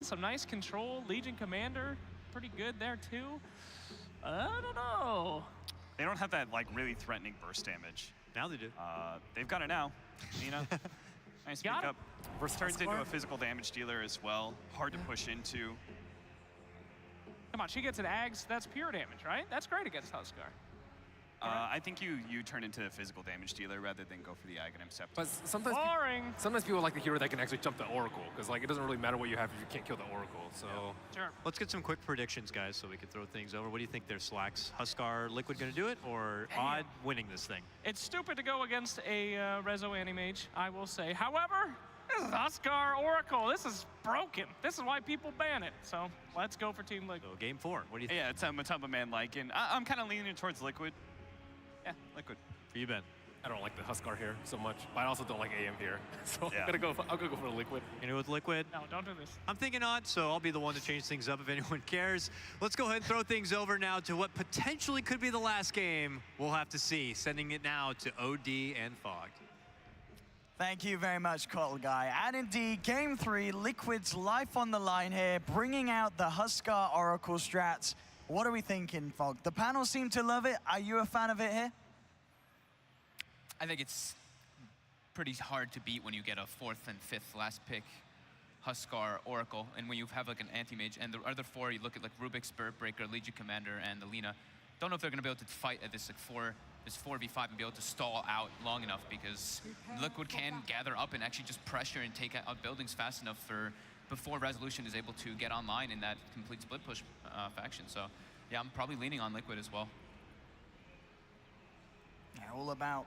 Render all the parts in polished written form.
Some nice control. Legion Commander, pretty good there too. I don't know. They don't have that like really threatening burst damage. Now they do. They've got it now. Nice Got pickup. it. Turns into a physical damage dealer as well. Hard to push into. Come on, she gets an Ags. That's pure damage, right? That's great against Huskar. I think you turn into a physical damage dealer rather than go for the Aghanim Scepter. But Boring. sometimes people like the hero that can actually jump the Oracle, because like it doesn't really matter what you have if you can't kill the Oracle. So Sure. Let's get some quick predictions, guys, so we can throw things over. What do you think their Slacks? Huskar Liquid going to do it, or Odd winning this thing? It's stupid to go against a Rezo Anti-Mage, I will say. However, this is Huskar Oracle. This is broken. This is why people ban it. So let's go for Team Liquid. So game 4. What do you think? Yeah, it's a Matamba Man like, and I'm kind of leaning towards Liquid. Yeah, Liquid. For you, Ben? I don't like the Huskar here so much, but I also don't like AM here. So Yeah. I'll go for the Liquid. You know, with Liquid? No, don't do this. I'm thinking Odd, so I'll be the one to change things up if anyone cares. Let's go ahead and throw things over now to what potentially could be the last game. We'll have to see. Sending it now to OD and Fog. Thank you very much, Cottle Guy. And indeed, Game 3, Liquid's life on the line here, bringing out the Huskar Oracle strats. What are we thinking, Fog? The panel seem to love it. Are you a fan of it here? I think it's pretty hard to beat when you get a 4th and 5th last pick Huskar Oracle, and when you have like an anti-mage, and the other 4, you look at like Rubik's Spirit Breaker, Legion Commander, and Alina. Don't know if they're going to be able to fight at this like 4v5 and be able to stall out long enough, because Liquid can gather up and actually just pressure and take out buildings fast enough for before Resolution is able to get online in that complete split push faction. So yeah, I'm probably leaning on Liquid as well. Yeah, all about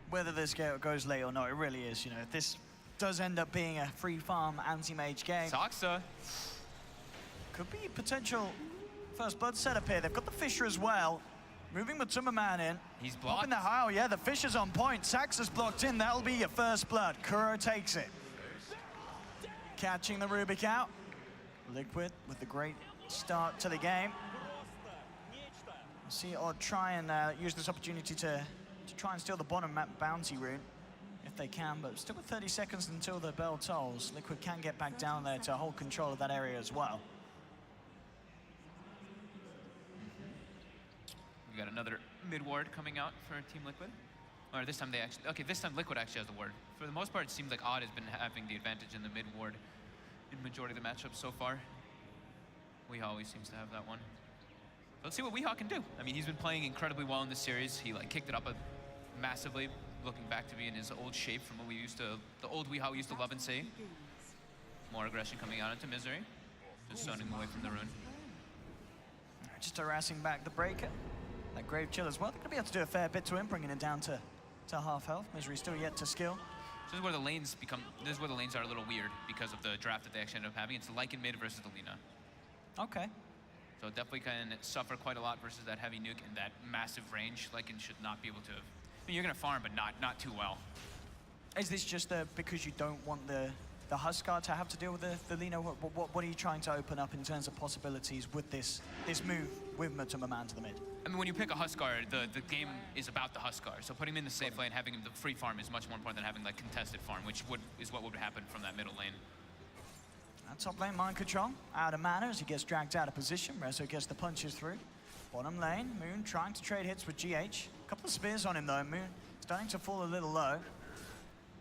whether this goes late or not. It really is. You know, if this does end up being a free farm anti-mage game, Soxa. could be potential first blood setup here. They've got the Fisher as well. Moving Matuma Man in. He's blocked. Up in the high, yeah, the Fisher's on point. Saxa's blocked in. That'll be your first blood. Kuro takes it. Catching the Rubik out. Liquid with the great start to the game. See Odd try and use this opportunity to try and steal the bottom map bounty rune if they can, but still with 30 seconds until the bell tolls. Liquid can get back down there to hold control of that area as well. We got another mid ward coming out for Team Liquid. Or this time they actually, okay, this time Liquid actually has the ward. For the most part, it seems like Odd has been having the advantage in the mid ward in majority of the matchups so far. Weehaw always seems to have that one. Let's see what Weehaw can do. I mean, he's been playing incredibly well in this series. He like kicked it up massively, looking back to be in his old shape from what we used to, the old Weehaw we used to love and see. More aggression coming out into Misery. Just zoning him away from the rune. Just harassing back the Breaker. That Grave Chill as well. They're going to be able to do a fair bit to him, bringing it down to half health. Misery still yet to skill. This is where the lanes become, this is where the lanes are a little weird because of the draft that they actually ended up having. It's Lycan mid versus Alina. Okay. So it definitely can suffer quite a lot versus that heavy nuke and that massive range. Lycan should not be able to, I mean, you're going to farm, but not too well. Is this just because you don't want the Huskar to have to deal with the Lina? What are you trying to open up in terms of possibilities with this move with Matuma Man to the mid? I mean, when you pick a Huskar, the game is about the Huskar. So putting him in the safe lane, having him the free farm is much more important than having like contested farm, which is what would happen from that middle lane. That top lane mind control, out of mana as he gets dragged out of position. Rezo gets the punches through. Bottom lane, Moon trying to trade hits with GH. A couple of spears on him though. Moon starting to fall a little low.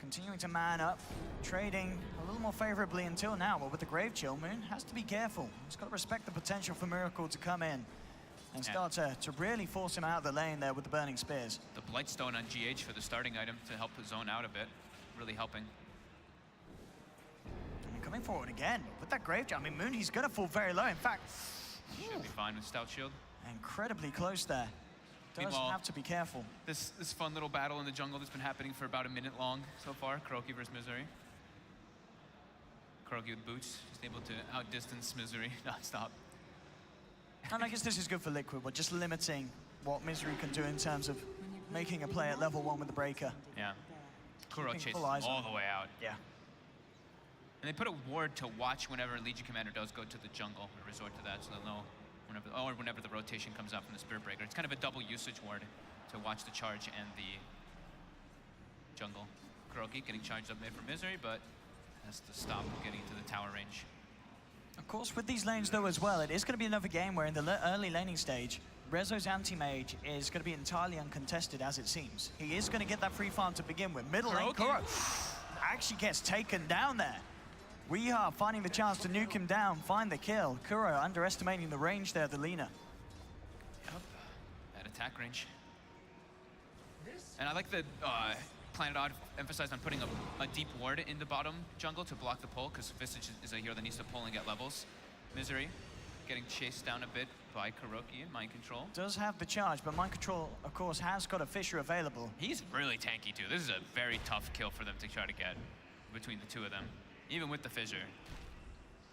Continuing to man up, trading a little more favorably until now, but with the Grave Chill, Moon has to be careful. He's got to respect the potential for Miracle to come in and start to really force him out of the lane there with the Burning Spears. The Blightstone on GH for the starting item to help zone out a bit, really helping. And coming forward again with that Grave Chill. I mean, Moon, he's going to fall very low. In fact, Should be fine with Stout Shield. incredibly close there. Does Meanwhile, have to be careful. This fun little battle in the jungle that's been happening for about a minute long so far. Kuroki versus Misery. Kuroki with boots, just able to outdistance Misery non-stop. And I guess this is good for Liquid. We're just limiting what Misery can do in terms of making a play at level 1 with the Breaker. Yeah. Kuro chases full eyes all on the way out. Yeah. And they put a ward to watch whenever Legion Commander does go to the jungle, or resort to that, so they'll know whenever the rotation comes out from the Spirit Breaker. It's kind of a double usage ward to watch the charge and the jungle. Kuroki getting charged up mid for Misery, but has to stop getting into the tower range. course, with these lanes though as well, it is going to be another game where in the early laning stage, Rezo's anti-mage is going to be entirely uncontested as it seems. He is going to get that free farm to begin with. Middle lane, Kuro actually gets taken down there. We are finding the chance to nuke him down, find the kill. Kuro underestimating the range there, the Lina. Yep, at attack range. And I like the Planet Odd emphasized on putting a deep ward in the bottom jungle to block the pull, because Visage is a hero that needs to pull and get levels. Misery getting chased down a bit by Kuroki and Mind Control. Does have the charge, but Mind Control, of course, has got a Fissure available. He's really tanky too. This is a very tough kill for them to try to get between the two of them, even with the Fissure.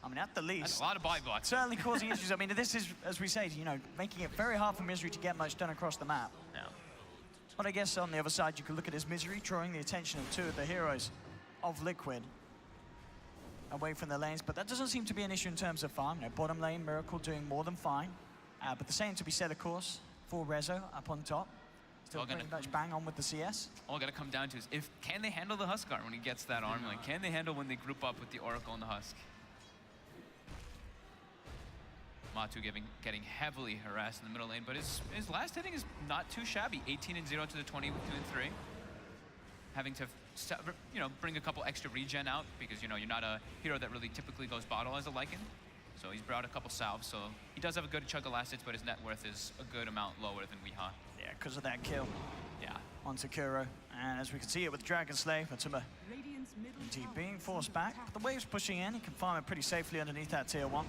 I mean, at the least, that's a lot of buy blocks. Certainly causing issues. I mean, this is, as we say, you know, making it very hard for Misery to get much done across the map. Yeah. But I guess on the other side, you could look at his Misery, drawing the attention of two of the heroes of Liquid away from the lanes. But that doesn't seem to be an issue in terms of farm. You know, bottom lane, Miracle doing more than fine. But the same to be said, of course, for Rezo up on top. Still pretty much bang on with the CS. All gotta come down to is can they handle the Huskar when he gets that arm link? Can they handle when they group up with the Oracle and the Husk? Matu getting heavily harassed in the middle lane, but his last hitting is not too shabby. 18 and 0 to the 20 with 2 and 3. Having to bring a couple extra regen out because you're not a hero that really typically goes bottle as a Lycan. So he's brought a couple salves, so he does have a good chunk of last hits, but his net worth is a good amount lower than Weehaw. Yeah, because of that kill. Yeah. On Kuro. And as we can see it with Dragon Slave, Matuma indeed being forced back. But the wave's pushing in, he can farm it pretty safely underneath that tier 1.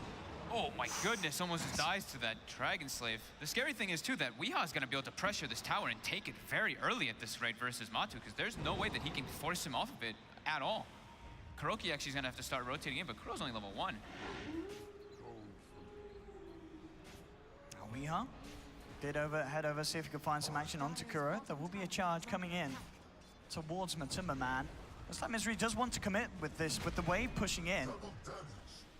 Oh my goodness, almost dies to that Dragon Slave. The scary thing is too that Weehaw's gonna be able to pressure this tower and take it very early at this rate versus Matu, because there's no way that he can force him off of it at all. Kuroki actually is gonna have to start rotating in, but Kuro's only level 1. Weehaw did head over, see if he could find some action onto Kuro. There will be a charge coming in towards Matuma Man. Looks like Misery does want to commit with this, with the wave pushing in.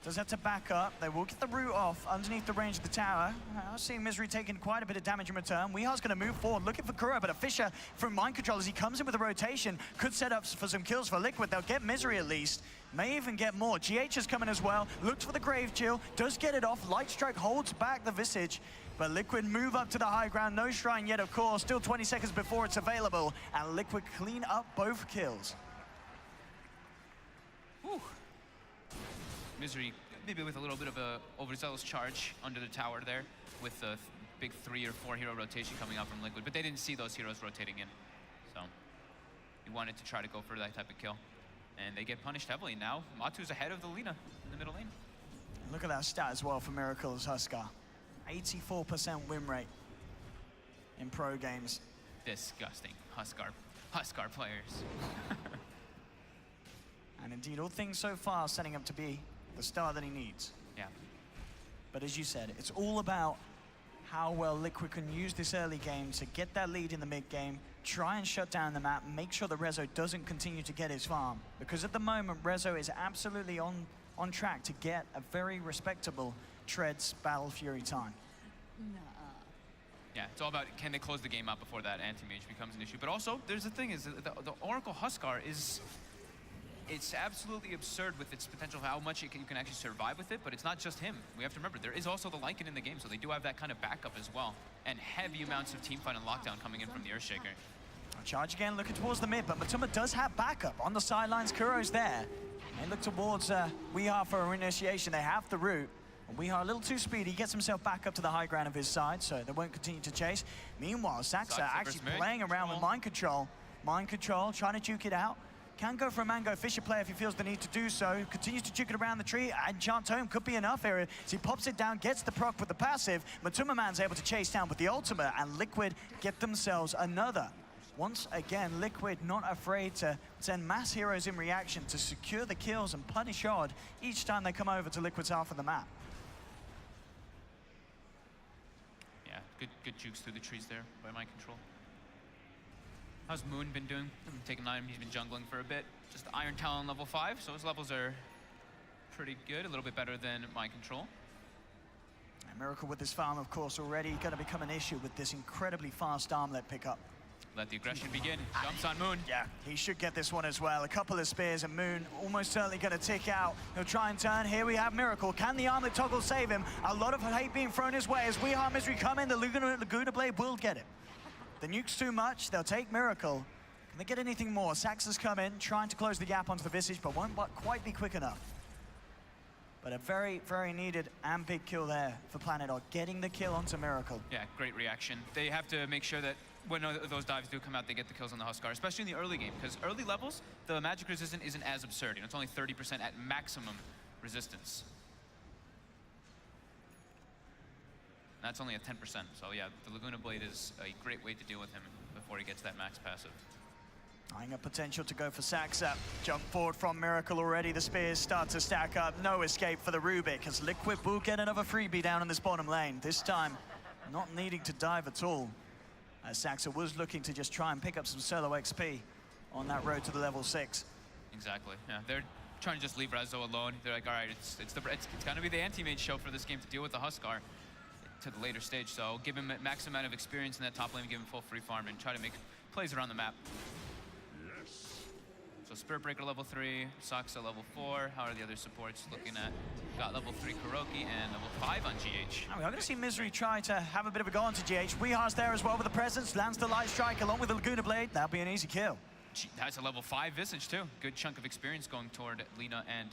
Does have to back up. They will get the root off underneath the range of the tower. I see Misery taking quite a bit of damage in return. Weeha's going to move forward, looking for Kuro, but a Fissure from Mind Control as he comes in with a rotation. Could set up for some kills for Liquid. They'll get Misery at least. May even get more. GH is coming as well. Looks for the Grave Chill. Does get it off. Light Strike holds back the Visage. But Liquid move up to the high ground. No Shrine yet, of course. Still 20 seconds before it's available. And Liquid clean up both kills. Whew. Misery maybe with a little bit of a overzealous charge under the tower there with the big 3 or 4 hero rotation coming out from Liquid, but they didn't see those heroes rotating in. So he wanted to try to go for that type of kill. And they get punished heavily. Now Matu's ahead of the Lina in the middle lane. Look at that stat as well for Miracle's Huskar. 84% win rate in pro games. Disgusting. Huskar players. And indeed, all things so far setting up to be the start that he needs. Yeah. But as you said, it's all about how well Liquid can use this early game to get that lead in the mid game, try and shut down the map, make sure that Rezo doesn't continue to get his farm. Because at the moment, Rezo is absolutely on track to get a very respectable Treads Battle Fury time. Yeah, it's all about can they close the game out before that anti-mage becomes an issue. But also, there's the thing is the Oracle Huskar is, it's absolutely absurd with its potential, how much you can actually survive with it, but it's not just him. We have to remember, there is also the Lycan in the game, so they do have that kind of backup as well. And heavy amounts of teamfight and lockdown coming in from the Earthshaker. Charge again, looking towards the mid, but Matuma does have backup. On the sidelines, Kuro's there. They look towards Weehaw for initiation. They have the root. Weehaw a little too speedy, gets himself back up to the high ground of his side, so they won't continue to chase. Meanwhile, Saxa actually playing around with Mind Control. Mind Control, trying to juke it out. Can go for a Mango Fissure play if he feels the need to do so. Continues to juke it around the tree. Enchant Tome could be enough here. As he pops it down, gets the proc with the passive. Matuma Man's able to chase down with the ultimate, and Liquid get themselves another. Once again, Liquid not afraid to send mass heroes in reaction to secure the kills and punish Odd each time they come over to Liquid's half of the map. Yeah, good jukes through the trees there by Mind Control. How's Moon been doing? Taking an item, he's been jungling for a bit. Just Iron Talon level 5, so his levels are pretty good, a little bit better than Mind Control. And Miracle with his farm, of course, already going to become an issue with this incredibly fast armlet pickup. Let the aggression begin. Jumps on Moon. Yeah, he should get this one as well. A couple of spears and Moon almost certainly going to tick out. He'll try and turn. Here we have Miracle. Can the armlet toggle save him? A lot of hate being thrown his way. As Weehaw Misery come in, the Laguna Blade will get it. The nuke's too much. They'll take Miracle. Can they get anything more? Sax has come in, trying to close the gap onto the Visage, but won't quite be quick enough. But a very, very needed and big kill there for Planet Odd, getting the kill onto Miracle. Yeah, great reaction. They have to make sure that when those dives do come out, they get the kills on the Huskar, especially in the early game, because early levels, the magic resistance isn't as absurd. You know, it's only 30% at maximum resistance. That's only at 10%. So yeah, the Laguna Blade is a great way to deal with him before he gets that max passive. Eyeing a potential to go for Saxa. Jump forward from Miracle already. The spears start to stack up. No escape for the Rubik, as Liquid will get another freebie down in this bottom lane. This time, not needing to dive at all, as Saxa was looking to just try and pick up some solo XP on that road to the level 6. Exactly, yeah. They're trying to just leave Rezo alone. They're like, all right, it's gonna be the anti-mage show for this game to deal with the Huskar to the later stage. So give him a max amount of experience in that top lane, give him full free farm, and try to make plays around the map. So Spirit Breaker level 3, Saxa level 4. How are the other supports looking at? Got level 3 Kuroki and level 5 on GH. Now we are going to see Misery try to have a bit of a go onto GH. Weehar's there as well with the presence. Lands the Light Strike along with the Laguna Blade. That'll be an easy kill. That's a level 5 Visage too. Good chunk of experience going toward Lina and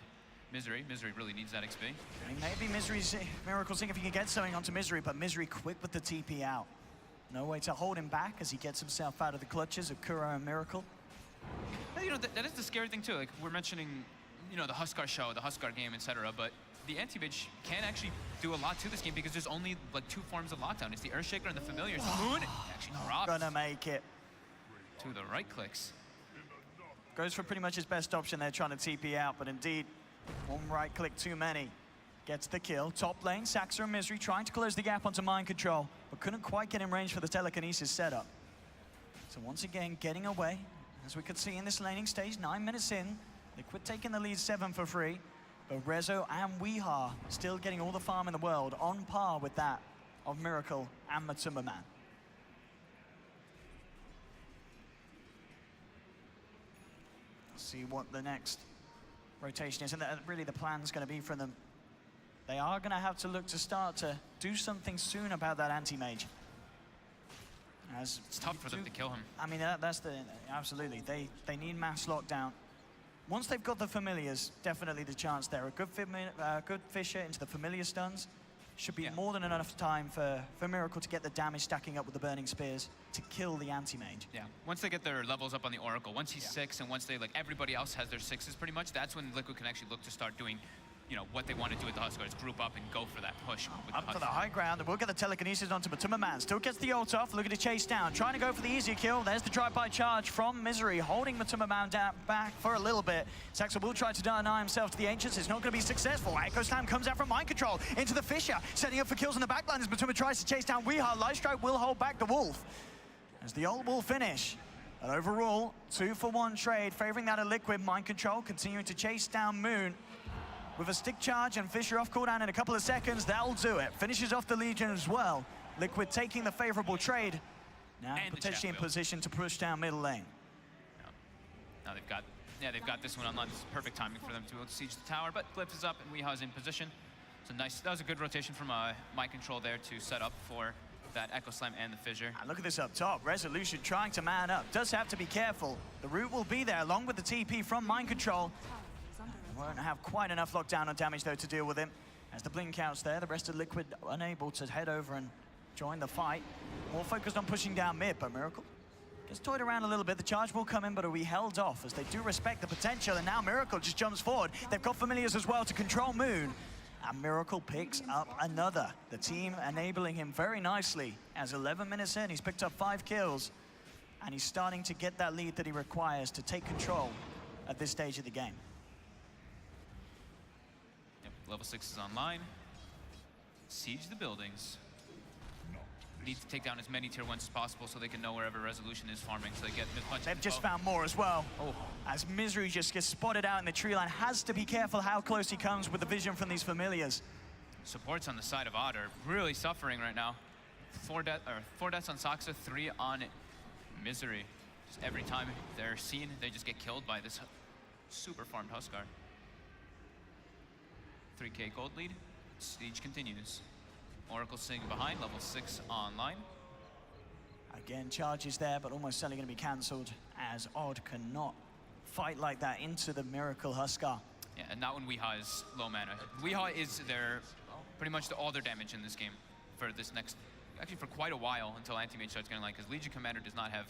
Misery. Misery really needs that XP. I mean, maybe Misery's Miracle seeing if he can get something onto Misery, but Misery quick with the TP out. No way to hold him back as he gets himself out of the clutches of Kuro and Miracle. You know, that is the scary thing too. Like we're mentioning, you know, the Huskar show, the Huskar game, etc. But the anti-mage can actually do a lot to this game because there's only like 2 forms of lockdown. It's the Earthshaker and the Familiars. Moon actually drops Gonna make it. to the right clicks. Goes for pretty much his best option there, trying to TP out, but indeed, one right click too many. Gets the kill. Top lane, Saxa and Misery trying to close the gap onto Mind Control, but couldn't quite get in range for the telekinesis setup. So once again, getting away. As we could see in this laning stage, 9 minutes in, Liquid taking the lead 7 for free, but Rezo and Weehaw still getting all the farm in the world, on par with that of Miracle and Matumba Man. See what the next rotation is, and really the plan's going to be for them. They are going to have to look to start to do something soon about that anti-mage. As It's tough for them to kill him. I mean, that's absolutely. They need mass lockdown. Once they've got the familiars, definitely the chance there. A good Fissure into the familiar stuns should be more than enough time for Miracle to get the damage stacking up with the burning spears to kill the anti-mage. Yeah, once they get their levels up on the Oracle, once he's 6 and once they, like everybody else has their 6s pretty much, that's when Liquid can actually look to start doing, you know, what they want to do with the Huskars, group up and go for that push with Up the for the high ground, and we'll get the telekinesis onto Matumba Man. Still gets the ult off, looking to chase down. Trying to go for the easier kill. There's the drive-by charge from Misery, holding Matumba Man down back for a little bit. Saxa will try to deny himself to the Ancients. It's not going to be successful. Echo Slam comes out from Mind Control into the Fissure, setting up for kills on the backline as Matumba tries to chase down Weehaw. Light Strike will hold back the Wolf, as the ult will finish. But overall, 2-for-1 trade, favoring that of Liquid. Mind Control continuing to chase down Moon. With a stick charge and Fissure off cooldown in a couple of seconds, that'll do it. Finishes off the Legion as well. Liquid taking the favorable trade. Now And potentially in position to push down middle lane. Now they've got this one online. This is perfect timing for them to siege the tower, but Glyph is up and Weehaw's in position. So nice, that was a good rotation from Mind Control there to set up for that Echo Slam and the Fissure. And look at this up top. Resolution trying to man up. Does have to be careful. The root will be there along with the TP from Mind Control. Won't have quite enough lockdown on damage, though, to deal with him. As the blink out's there, the rest of Liquid unable to head over and join the fight. More focused on pushing down mid, but Miracle gets toyed around a little bit. The charge will come in, but are we held off as they do respect the potential, and now Miracle just jumps forward. They've got Familiars as well to control Moon. And Miracle picks up another. The team enabling him very nicely. As 11 minutes in, he's picked up 5 kills, and he's starting to get that lead that he requires to take control at this stage of the game. Level 6 is online. Siege the buildings. Need to take down as many tier 1s as possible so they can know wherever Resolution is farming, so they get as much. They've just found more as well. As Misery just gets spotted out in the tree line. Has to be careful how close he comes with the vision from these Familiars. Supports on the side of Odd are really suffering right now. 4 deaths on Saxa, 3 on Misery, just every time they're seen, they just get killed by this super farmed Huskar. 3K gold lead. Siege continues. Oracle sitting behind, level 6 online. Again, charges there, but almost certainly going to be cancelled as Odd cannot fight like that into the Miracle Huskar. Yeah, and not when Weehaw is low mana. Weehaw is their pretty much all their damage in this game for this next, actually for quite a while until Anti-Mage starts getting light, because Legion Commander does not have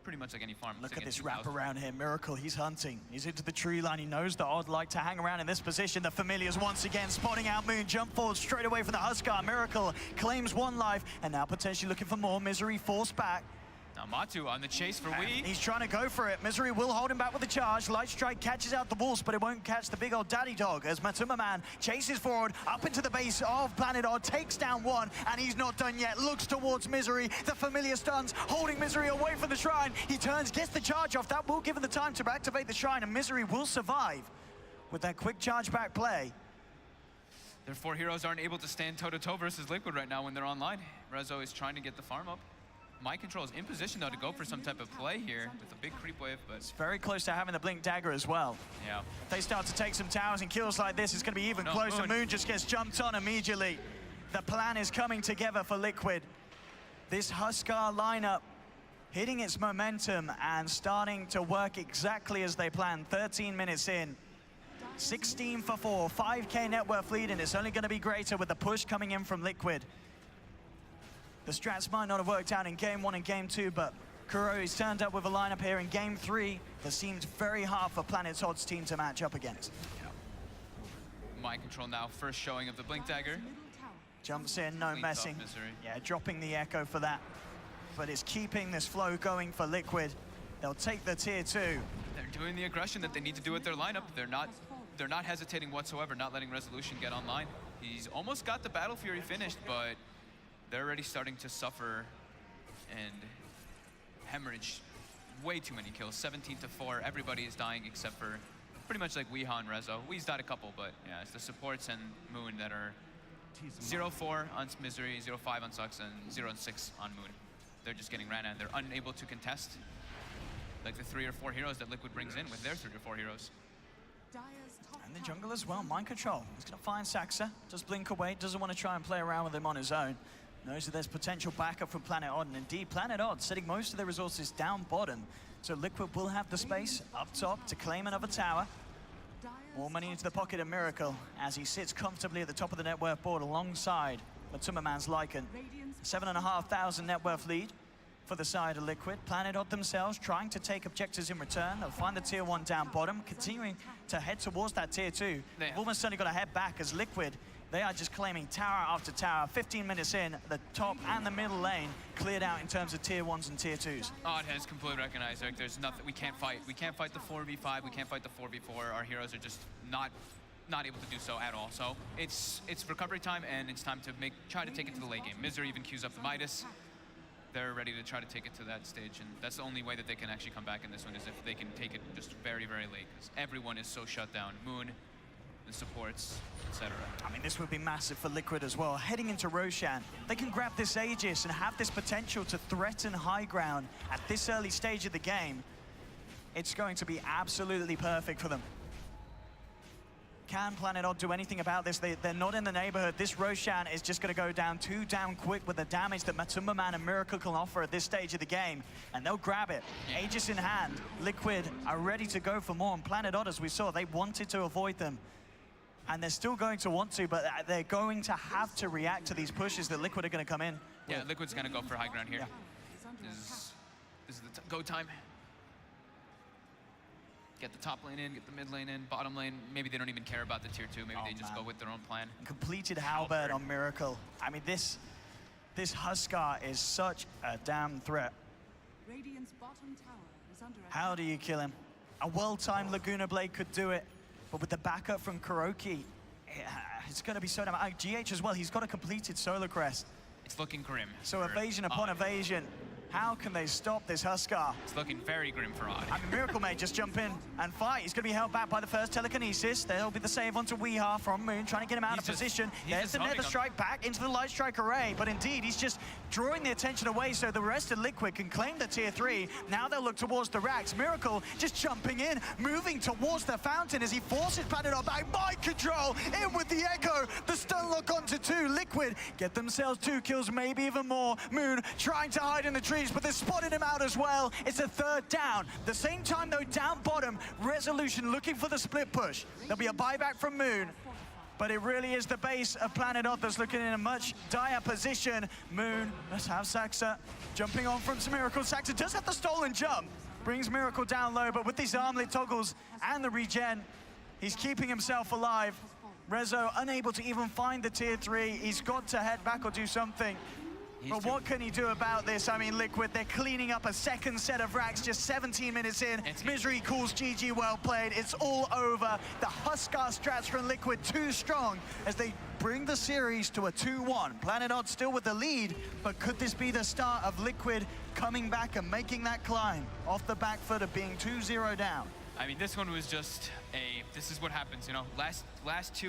pretty much like any farm. Look at this wrap around here. Miracle, he's hunting. He's into the tree line. He knows that Odd like to hang around in this position. The Familiars once again spotting out Moon. Jump forward straight away from the Huskar. Miracle claims 1 life and now potentially looking for more. Misery forced back. Now Matu on the chase for Wee. He's trying to go for it. Misery will hold him back with the charge. Light Strike catches out the wolves, but it won't catch the big old daddy dog as Matuma Man chases forward up into the base of Planet Odd, takes down 1, and he's not done yet. Looks towards Misery. The Familiar stuns, holding Misery away from the shrine. He turns, gets the charge off. That will give him the time to activate the shrine, and Misery will survive with that quick charge back play. Their 4 heroes aren't able to stand toe-to-toe versus Liquid right now when they're online. Rezo is trying to get the farm up. Mind Control is in position, though, to go for some type of play here with a big creep wave, but... It's very close to having the Blink Dagger as well. Yeah. If they start to take some towers and kills like this, it's going to be even closer. Moon just gets jumped on immediately. The plan is coming together for Liquid. This Huskar lineup hitting its momentum and starting to work exactly as they planned. 13 minutes in. 16 for 4, 5K net worth lead, and it's only going to be greater with the push coming in from Liquid. The strats might not have worked out in Game 1 and Game 2, but Kuroi's turned up with a lineup here in Game 3 that seemed very hard for Planet Odd's team to match up against. Mind Control now, first showing of the Blink Dagger. Jumps in, no messing. Yeah, dropping the Echo for that. But it's keeping this flow going for Liquid. They'll take the tier 2. They're doing the aggression that they need to do with their lineup. They're not hesitating whatsoever, not letting Resolution get online. He's almost got the Battle Fury finished, but they're already starting to suffer and hemorrhage way too many kills. 17 to 4, everybody is dying except for pretty much like Weehaw and Rezo. Wee's died a couple, but yeah, it's the supports and Moon that are 0-4 on Misery, 0-5 on Sux, and 0-6 on Moon. They're just getting ran at. They're unable to contest like the 3 or 4 heroes that Liquid brings in with their 3 or 4 heroes. And the jungle as well, Mind Control. He's going to find Saxa, just blink away, doesn't want to try and play around with him on his own. Knows that there's potential backup from Planet Odd, and indeed Planet Odd setting most of their resources down bottom. So Liquid will have the space up top to claim another tower. More money into the pocket of Miracle as he sits comfortably at the top of the net worth board alongside Matuma Man's Lycan. 7,500 net worth lead for the side of Liquid. Planet Odd themselves trying to take objectives in return. They'll find the tier 1 down bottom, continuing to head towards that tier 2. They've almost certainly got to head back as Liquid, they are just claiming tower after tower. 15 minutes in, the top and the middle lane cleared out in terms of tier 1s and tier 2s. Odd has completely recognized, Eric, there's nothing, we can't fight. We can't fight the 4v5, we can't fight the 4v4. Our heroes are just not able to do so at all. So it's recovery time, and it's time to try to take it to the late game. Misery even queues up the Midas. They're ready to try to take it to that stage, and that's the only way that they can actually come back in this one, is if they can take it just very, very late, because everyone is so shut down. Moon, the supports, etc. I mean, this would be massive for Liquid as well. Heading into Roshan, they can grab this Aegis and have this potential to threaten high ground at this early stage of the game. It's going to be absolutely perfect for them. Can Planet Odd do anything about this? They're not in the neighborhood. This Roshan is just going to go down too damn quick with the damage that Matuma Man and Miracle can offer at this stage of the game. And they'll grab it. Aegis in hand. Liquid are ready to go for more. And Planet Odd, as we saw, they wanted to avoid them. And they're still going to want to, but they're going to have to react to these pushes that Liquid are going to come in. Yeah, Liquid's going to go for high ground here. Yeah. This is the go time. Get the top lane in, get the mid lane in, bottom lane. Maybe they don't even care about the tier 2. Maybe they just go with their own plan. And completed Halberd on Miracle. I mean, this Huskar is such a damn threat. Radiant's bottom tower is under How do you kill him? A well-timed Laguna Blade could do it, but with the backup from Kuroki, it's going to be so damn... GH as well, he's got a completed Solar Crest. It's looking grim. So evasion upon evasion. How can they stop this Huskar? It's looking very grim for Odd. I mean, Miracle may just jump in and fight. He's going to be held back by the first telekinesis. There'll be the save onto Weeha from Moon, trying to get him out of position. There's the Nether Strike back into the Light Strike array, but indeed, he's just drawing the attention away so the rest of Liquid can claim the tier 3. Now they'll look towards the racks. Miracle just jumping in, moving towards the fountain as he forces Planet back. Mind control, in with the Echo. The stun lock onto 2. Liquid get themselves 2 kills, maybe even more. Moon trying to hide in the trees, but they're spotting him out as well. It's a 3rd down. The same time though, down bottom, Resolution looking for the split push. There'll be a buyback from Moon, but it really is the base of Planet Odd that's looking in a much dire position. Moon, let's have Saxa jumping on from Miracle. Saxa does have the stolen jump, brings Miracle down low, but with these armlet toggles and the regen, he's keeping himself alive. Rezo unable to even find the tier 3. He's got to head back or do something. But what can he do about this? I mean, Liquid, they're cleaning up a 2nd set of racks just 17 minutes in. Misery calls GG, well played. It's all over. The Huskar strats from Liquid too strong as they bring the series to a 2-1. Planet Odd still with the lead, but could this be the start of Liquid coming back and making that climb off the back foot of being 2-0 down? I mean, this one was just this is what happens, you know, last 2